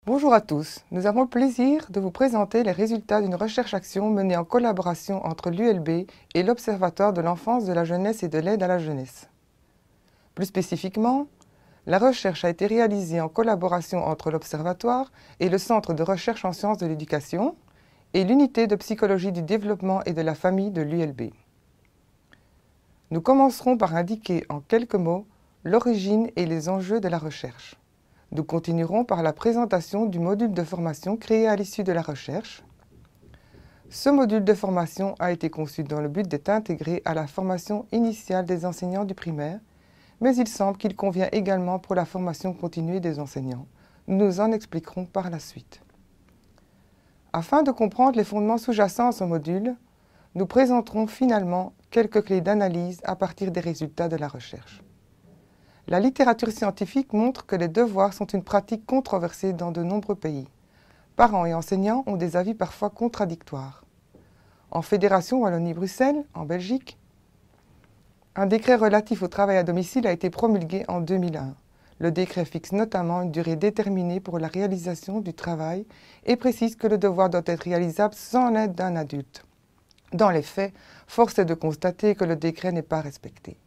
Bonjour à tous, nous avons le plaisir de vous présenter les résultats d'une recherche-action menée en collaboration entre l'ULB et l'Observatoire de l'enfance, de la jeunesse et de l'aide à la jeunesse. Plus spécifiquement, la recherche a été réalisée en collaboration entre l'Observatoire et le Centre de recherche en sciences de l'éducation et l'unité de psychologie du développement et de la famille de l'ULB. Nous commencerons par indiquer en quelques mots l'origine et les enjeux de la recherche. Nous continuerons par la présentation du module de formation créé à l'issue de la recherche. Ce module de formation a été conçu dans le but d'être intégré à la formation initiale des enseignants du primaire, mais il semble qu'il convient également pour la formation continue des enseignants. Nous en expliquerons par la suite. Afin de comprendre les fondements sous-jacents à ce module, nous présenterons finalement quelques clés d'analyse à partir des résultats de la recherche. La littérature scientifique montre que les devoirs sont une pratique controversée dans de nombreux pays. Parents et enseignants ont des avis parfois contradictoires. En Fédération Wallonie-Bruxelles, en Belgique, un décret relatif au travail à domicile a été promulgué en 2001. Le décret fixe notamment une durée déterminée pour la réalisation du travail et précise que le devoir doit être réalisable sans l'aide d'un adulte. Dans les faits, force est de constater que le décret n'est pas respecté.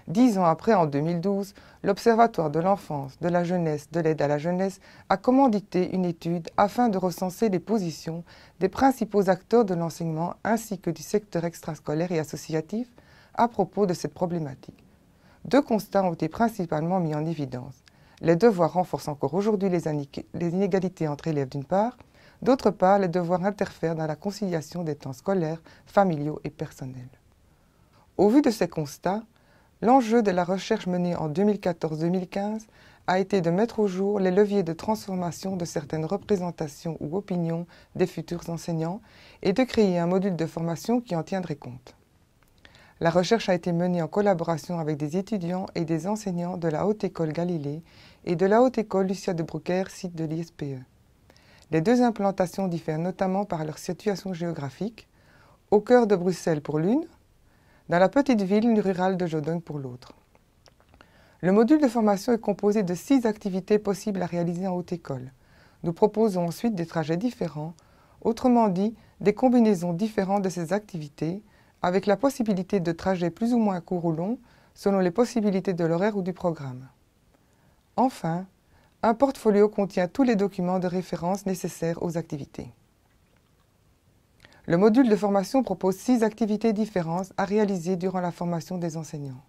10 ans après, en 2012, l'Observatoire de l'enfance, de la jeunesse, de l'aide à la jeunesse a commandité une étude afin de recenser les positions des principaux acteurs de l'enseignement ainsi que du secteur extrascolaire et associatif à propos de cette problématique. Deux constats ont été principalement mis en évidence. Les devoirs renforcent encore aujourd'hui les inégalités entre élèves d'une part, d'autre part, les devoirs interfèrent dans la conciliation des temps scolaires, familiaux et personnels. Au vu de ces constats, l'enjeu de la recherche menée en 2014-2015 a été de mettre au jour les leviers de transformation de certaines représentations ou opinions des futurs enseignants et de créer un module de formation qui en tiendrait compte. La recherche a été menée en collaboration avec des étudiants et des enseignants de la Haute École Galilée et de la Haute École Lucia de Broecker, site de l'ISPE. Les deux implantations diffèrent notamment par leur situation géographique, au cœur de Bruxelles pour l'une, dans la petite ville rurale de Jodogne pour l'autre. Le module de formation est composé de 6 activités possibles à réaliser en haute école. Nous proposons ensuite des trajets différents, autrement dit, des combinaisons différentes de ces activités, avec la possibilité de trajets plus ou moins courts ou longs, selon les possibilités de l'horaire ou du programme. Enfin, un portfolio contient tous les documents de référence nécessaires aux activités. Le module de formation propose 6 activités différentes à réaliser durant la formation des enseignants.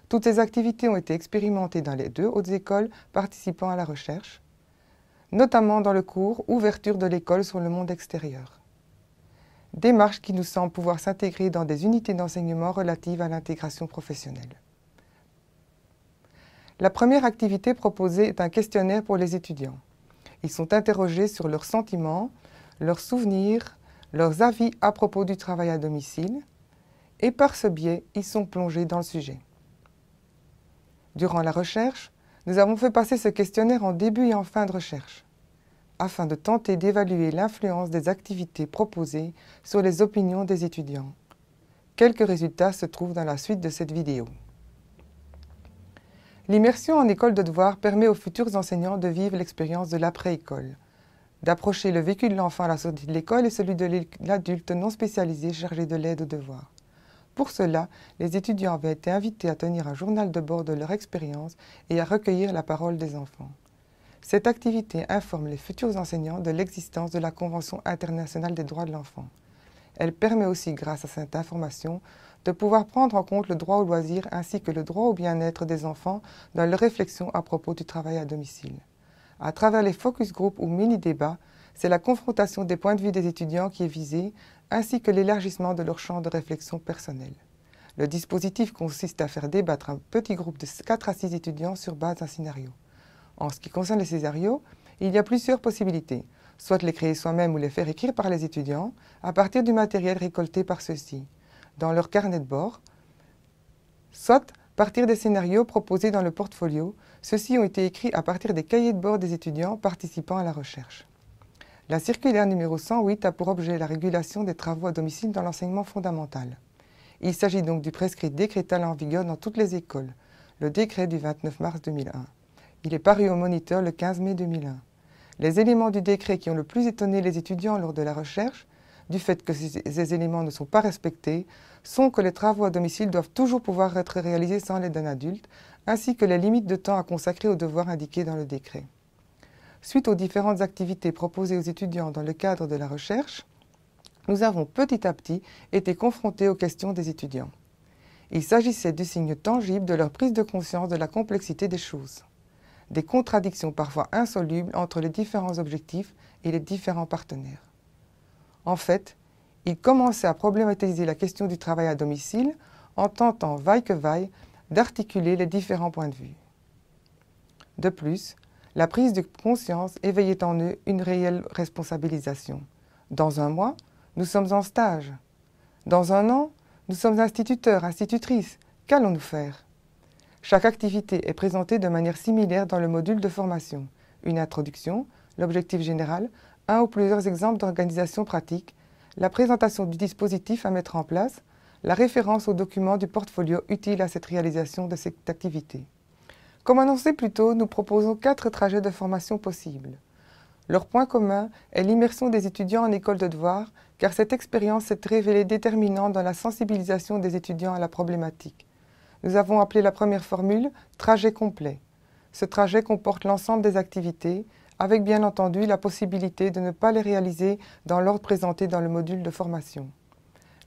Toutes ces activités ont été expérimentées dans les 2 hautes écoles participant à la recherche, notamment dans le cours « Ouverture de l'école sur le monde extérieur ». Démarche qui nous semble pouvoir s'intégrer dans des unités d'enseignement relatives à l'intégration professionnelle. La première activité proposée est un questionnaire pour les étudiants. Ils sont interrogés sur leurs sentiments, leurs souvenirs, leurs avis à propos du travail à domicile, et par ce biais, ils sont plongés dans le sujet. Durant la recherche, nous avons fait passer ce questionnaire en début et en fin de recherche, afin de tenter d'évaluer l'influence des activités proposées sur les opinions des étudiants. Quelques résultats se trouvent dans la suite de cette vidéo. L'immersion en école de devoir permet aux futurs enseignants de vivre l'expérience de l'après-école, d'approcher le vécu de l'enfant à la sortie de l'école et celui de l'adulte non spécialisé chargé de l'aide aux devoirs. Pour cela, les étudiants avaient été invités à tenir un journal de bord de leur expérience et à recueillir la parole des enfants. Cette activité informe les futurs enseignants de l'existence de la Convention internationale des droits de l'enfant. Elle permet aussi, grâce à cette information, de pouvoir prendre en compte le droit au loisir ainsi que le droit au bien-être des enfants dans leurs réflexions à propos du travail à domicile. À travers les focus group ou mini-débats, c'est la confrontation des points de vue des étudiants qui est visée, ainsi que l'élargissement de leur champ de réflexion personnelle. Le dispositif consiste à faire débattre un petit groupe de 4 à 6 étudiants sur base d'un scénario. En ce qui concerne les scénarios, il y a plusieurs possibilités, soit les créer soi-même ou les faire écrire par les étudiants, à partir du matériel récolté par ceux-ci, dans leur carnet de bord, soit partir des scénarios proposés dans le portfolio. Ceux-ci ont été écrits à partir des cahiers de bord des étudiants participant à la recherche. La circulaire numéro 108 a pour objet la régulation des travaux à domicile dans l'enseignement fondamental. Il s'agit donc du prescrit décrétal en vigueur dans toutes les écoles, le décret du 29 mars 2001. Il est paru au Moniteur le 15 mai 2001. Les éléments du décret qui ont le plus étonné les étudiants lors de la recherche, du fait que ces éléments ne sont pas respectés, sont que les travaux à domicile doivent toujours pouvoir être réalisés sans l'aide d'un adulte, ainsi que les limites de temps à consacrer aux devoirs indiqués dans le décret. Suite aux différentes activités proposées aux étudiants dans le cadre de la recherche, nous avons petit à petit été confrontés aux questions des étudiants. Il s'agissait du signe tangible de leur prise de conscience de la complexité des choses, des contradictions parfois insolubles entre les différents objectifs et les différents partenaires. En fait, ils commençaient à problématiser la question du travail à domicile en tentant, vaille que vaille, d'articuler les différents points de vue. De plus, la prise de conscience éveillait en eux une réelle responsabilisation. Dans un mois, nous sommes en stage. Dans un an, nous sommes instituteurs, institutrices. Qu'allons-nous faire? Chaque activité est présentée de manière similaire dans le module de formation. Une introduction, l'objectif général, un ou plusieurs exemples d'organisation pratique, la présentation du dispositif à mettre en place, la référence aux documents du portfolio utile à cette réalisation de cette activité. Comme annoncé plus tôt, nous proposons 4 trajets de formation possibles. Leur point commun est l'immersion des étudiants en école de devoir, car cette expérience s'est révélée déterminante dans la sensibilisation des étudiants à la problématique. Nous avons appelé la première formule « trajet complet ». Ce trajet comporte l'ensemble des activités, avec bien entendu la possibilité de ne pas les réaliser dans l'ordre présenté dans le module de formation.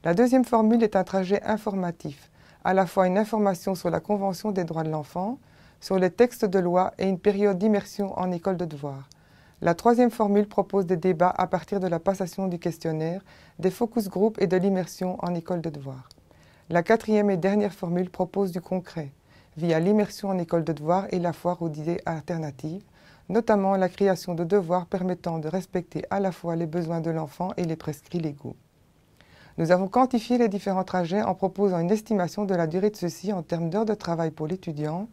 La deuxième formule est un trajet informatif, à la fois une information sur la Convention des droits de l'enfant, sur les textes de loi et une période d'immersion en école de devoir. La troisième formule propose des débats à partir de la passation du questionnaire, des focus group et de l'immersion en école de devoir. La quatrième et dernière formule propose du concret, via l'immersion en école de devoir et la foire aux idées alternatives, notamment la création de devoirs permettant de respecter à la fois les besoins de l'enfant et les prescrits légaux. Nous avons quantifié les différents trajets en proposant une estimation de la durée de ceux-ci en termes d'heures de travail pour l'étudiant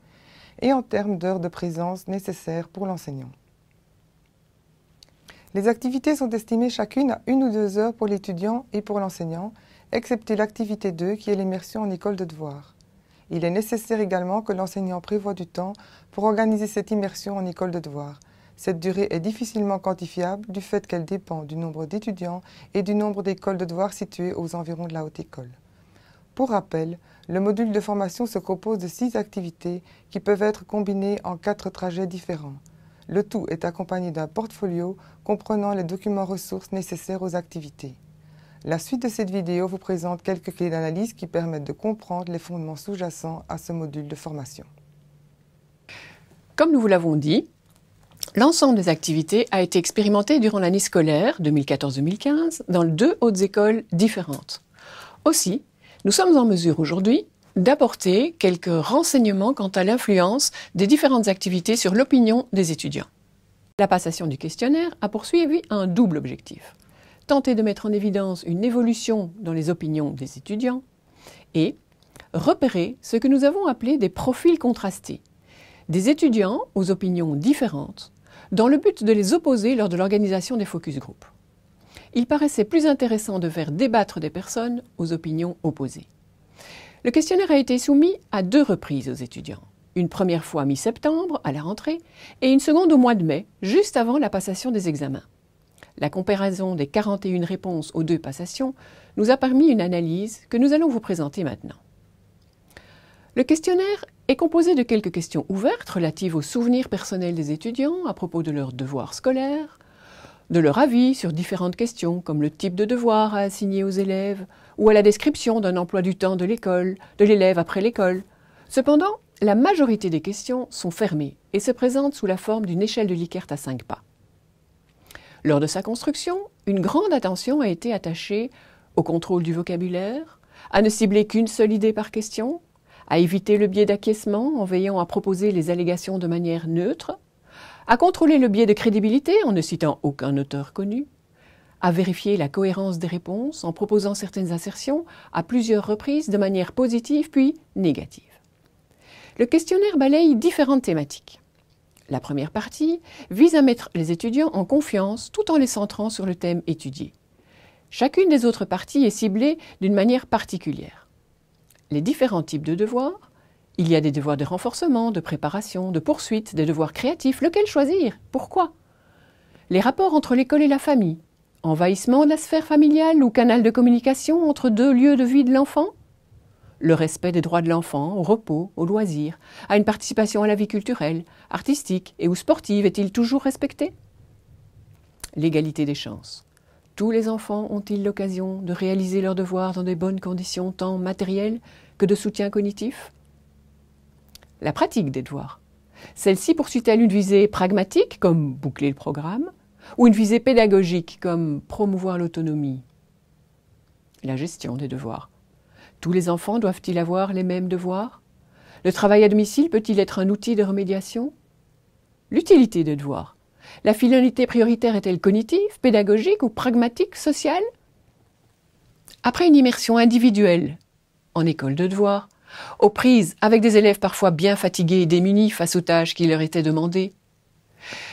et en termes d'heures de présence nécessaires pour l'enseignant. Les activités sont estimées chacune à 1 ou 2 heures pour l'étudiant et pour l'enseignant, excepté l'activité 2 qui est l'immersion en école de devoir. Il est nécessaire également que l'enseignant prévoie du temps pour organiser cette immersion en école de devoir. Cette durée est difficilement quantifiable du fait qu'elle dépend du nombre d'étudiants et du nombre d'écoles de devoir situées aux environs de la haute école. Pour rappel, le module de formation se compose de 6 activités qui peuvent être combinées en 4 trajets différents. Le tout est accompagné d'un portfolio comprenant les documents ressources nécessaires aux activités. La suite de cette vidéo vous présente quelques clés d'analyse qui permettent de comprendre les fondements sous-jacents à ce module de formation. Comme nous vous l'avons dit, l'ensemble des activités a été expérimenté durant l'année scolaire 2014-2015 dans 2 hautes écoles différentes. Aussi, nous sommes en mesure aujourd'hui d'apporter quelques renseignements quant à l'influence des différentes activités sur l'opinion des étudiants. La passation du questionnaire a poursuivi un double objectif. Tenter de mettre en évidence une évolution dans les opinions des étudiants et repérer ce que nous avons appelé des profils contrastés, des étudiants aux opinions différentes, dans le but de les opposer lors de l'organisation des focus group. Il paraissait plus intéressant de faire débattre des personnes aux opinions opposées. Le questionnaire a été soumis à 2 reprises aux étudiants. Une première fois mi-septembre, à la rentrée, et une seconde au mois de mai, juste avant la passation des examens. La comparaison des 41 réponses aux 2 passations nous a permis une analyse que nous allons vous présenter maintenant. Le questionnaire est composé de quelques questions ouvertes relatives aux souvenirs personnels des étudiants à propos de leurs devoirs scolaires, de leur avis sur différentes questions comme le type de devoir à assigner aux élèves ou à la description d'un emploi du temps de l'école, de l'élève après l'école. Cependant, la majorité des questions sont fermées et se présentent sous la forme d'une échelle de Likert à 5 pas. Lors de sa construction, une grande attention a été attachée au contrôle du vocabulaire, à ne cibler qu'une seule idée par question, à éviter le biais d'acquiescement en veillant à proposer les allégations de manière neutre, à contrôler le biais de crédibilité en ne citant aucun auteur connu, à vérifier la cohérence des réponses en proposant certaines assertions à plusieurs reprises de manière positive puis négative. Le questionnaire balaye différentes thématiques. La première partie vise à mettre les étudiants en confiance tout en les centrant sur le thème étudié. Chacune des autres parties est ciblée d'une manière particulière. Les différents types de devoirs, il y a des devoirs de renforcement, de préparation, de poursuite, des devoirs créatifs, lequel choisir? Pourquoi? Les rapports entre l'école et la famille, envahissement de la sphère familiale ou canal de communication entre deux lieux de vie de l'enfant? Le respect des droits de l'enfant au repos, au loisir, à une participation à la vie culturelle, artistique et ou sportive est-il toujours respecté? L'égalité des chances. Tous les enfants ont-ils l'occasion de réaliser leurs devoirs dans de bonnes conditions tant matérielles que de soutien cognitif? La pratique des devoirs. Celle-ci poursuit-elle une visée pragmatique, comme boucler le programme, ou une visée pédagogique, comme promouvoir l'autonomie? La gestion des devoirs. Tous les enfants doivent-ils avoir les mêmes devoirs? Le travail à domicile peut-il être un outil de remédiation? L'utilité des devoirs. La finalité prioritaire est-elle cognitive, pédagogique ou pragmatique, sociale? Après une immersion individuelle en école de devoirs, aux prises avec des élèves parfois bien fatigués et démunis face aux tâches qui leur étaient demandées,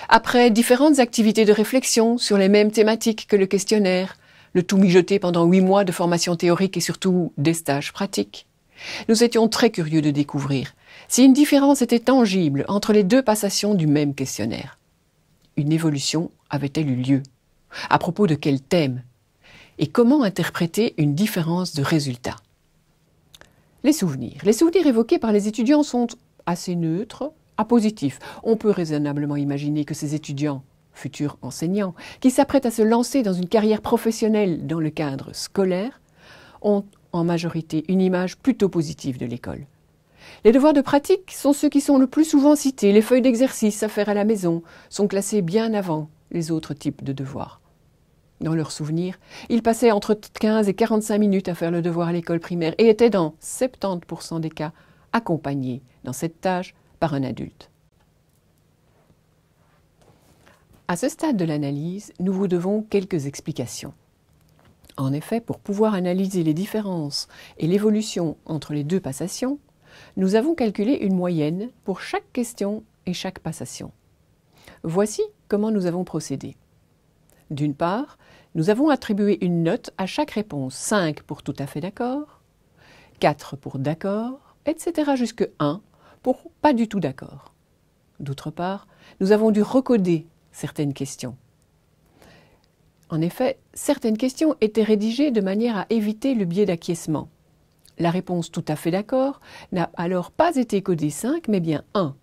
après différentes activités de réflexion sur les mêmes thématiques que le questionnaire, le tout mijoté pendant 8 mois de formation théorique et surtout des stages pratiques, nous étions très curieux de découvrir si une différence était tangible entre les deux passations du même questionnaire. Une évolution avait-elle eu lieu? À propos de quel thème? Et comment interpréter une différence de résultat? Les souvenirs. Les souvenirs évoqués par les étudiants sont assez neutres à positifs. On peut raisonnablement imaginer que ces étudiants, futurs enseignants, qui s'apprêtent à se lancer dans une carrière professionnelle dans le cadre scolaire, ont en majorité une image plutôt positive de l'école. Les devoirs de pratique sont ceux qui sont le plus souvent cités. Les feuilles d'exercice à faire à la maison sont classées bien avant les autres types de devoirs. Dans leurs souvenirs, ils passaient entre 15 et 45 minutes à faire le devoir à l'école primaire et étaient dans 70% des cas accompagnés dans cette tâche par un adulte. À ce stade de l'analyse, nous vous devons quelques explications. En effet, pour pouvoir analyser les différences et l'évolution entre les deux passations, nous avons calculé une moyenne pour chaque question et chaque passation. Voici comment nous avons procédé. D'une part, nous avons attribué une note à chaque réponse, 5 pour tout à fait d'accord, 4 pour d'accord, etc. jusque 1 pour pas du tout d'accord. D'autre part, nous avons dû recoder certaines questions. En effet, certaines questions étaient rédigées de manière à éviter le biais d'acquiescement. La réponse tout à fait d'accord n'a alors pas été codée 5, mais bien 1,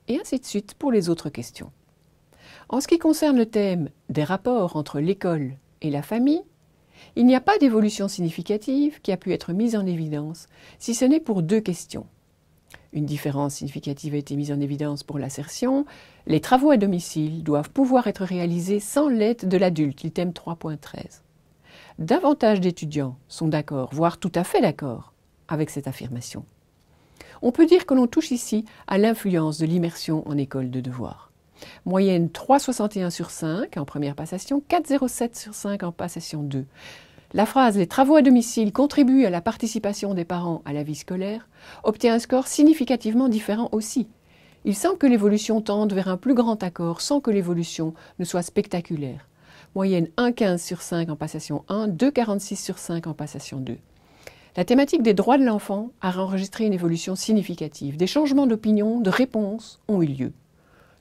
et ainsi de suite pour les autres questions. En ce qui concerne le thème des rapports entre l'école et la famille, il n'y a pas d'évolution significative qui a pu être mise en évidence, si ce n'est pour 2 questions. Une différence significative a été mise en évidence pour l'assertion « Les travaux à domicile doivent pouvoir être réalisés sans l'aide de l'adulte », l'item 3.13. Davantage d'étudiants sont d'accord, voire tout à fait d'accord, avec cette affirmation. On peut dire que l'on touche ici à l'influence de l'immersion en école de devoir. Moyenne 3,61 sur 5 en première passation, 4,07 sur 5 en passation 2. La phrase « Les travaux à domicile contribuent à la participation des parents à la vie scolaire » obtient un score significativement différent aussi. Il semble que l'évolution tende vers un plus grand accord sans que l'évolution ne soit spectaculaire. Moyenne 1,15 sur 5 en passation 1, 2,46 sur 5 en passation 2. La thématique des droits de l'enfant a enregistré une évolution significative. Des changements d'opinion, de réponse ont eu lieu.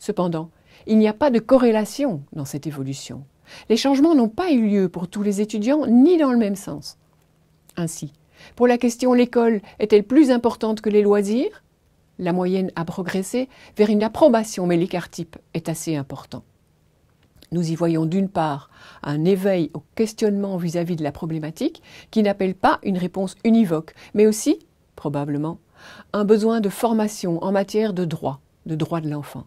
Cependant, il n'y a pas de corrélation dans cette évolution. Les changements n'ont pas eu lieu pour tous les étudiants, ni dans le même sens. Ainsi, pour la question « l'école est-elle plus importante que les loisirs ?», la moyenne a progressé vers une approbation, mais l'écart type est assez important. Nous y voyons d'une part un éveil au questionnement vis-à-vis de la problématique qui n'appelle pas une réponse univoque, mais aussi, probablement, un besoin de formation en matière de droits de l'enfant.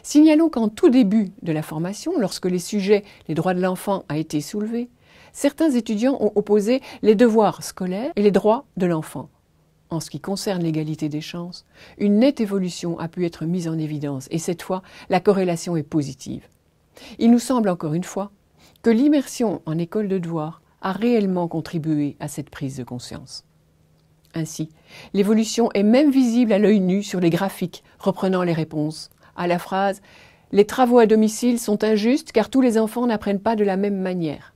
Signalons qu'en tout début de la formation, lorsque les droits de l'enfant a été soulevé, certains étudiants ont opposé les devoirs scolaires et les droits de l'enfant. En ce qui concerne l'égalité des chances, une nette évolution a pu être mise en évidence et cette fois, la corrélation est positive. Il nous semble encore une fois que l'immersion en école de devoir a réellement contribué à cette prise de conscience. Ainsi, l'évolution est même visible à l'œil nu sur les graphiques reprenant les réponses à la phrase « Les travaux à domicile sont injustes car tous les enfants n'apprennent pas de la même manière ».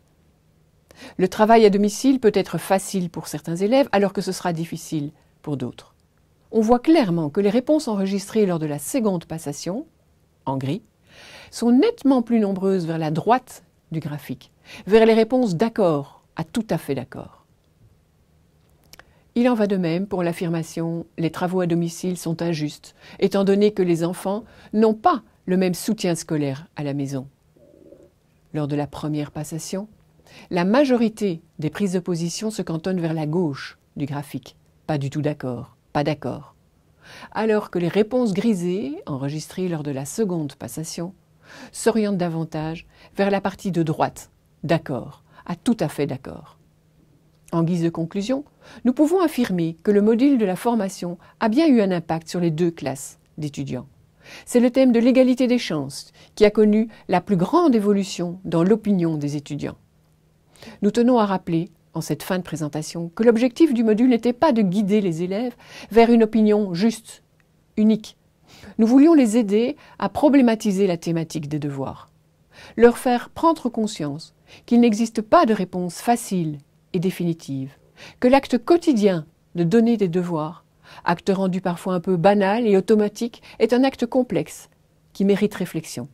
Le travail à domicile peut être facile pour certains élèves alors que ce sera difficile pour d'autres. On voit clairement que les réponses enregistrées lors de la seconde passation, en gris, sont nettement plus nombreuses vers la droite du graphique, vers les réponses d'accord, à tout à fait d'accord. Il en va de même pour l'affirmation « les travaux à domicile sont injustes », étant donné que les enfants n'ont pas le même soutien scolaire à la maison. Lors de la première passation, la majorité des prises de position se cantonnent vers la gauche du graphique. Pas du tout d'accord, pas d'accord. Alors que les réponses grisées, enregistrées lors de la seconde passation, s'orientent davantage vers la partie de droite, d'accord, à tout à fait d'accord. En guise de conclusion, nous pouvons affirmer que le module de la formation a bien eu un impact sur les deux classes d'étudiants. C'est le thème de l'égalité des chances qui a connu la plus grande évolution dans l'opinion des étudiants. Nous tenons à rappeler, en cette fin de présentation, que l'objectif du module n'était pas de guider les élèves vers une opinion juste, unique. Nous voulions les aider à problématiser la thématique des devoirs, leur faire prendre conscience qu'il n'existe pas de réponse facile et définitive, que l'acte quotidien de donner des devoirs, acte rendu parfois un peu banal et automatique, est un acte complexe qui mérite réflexion.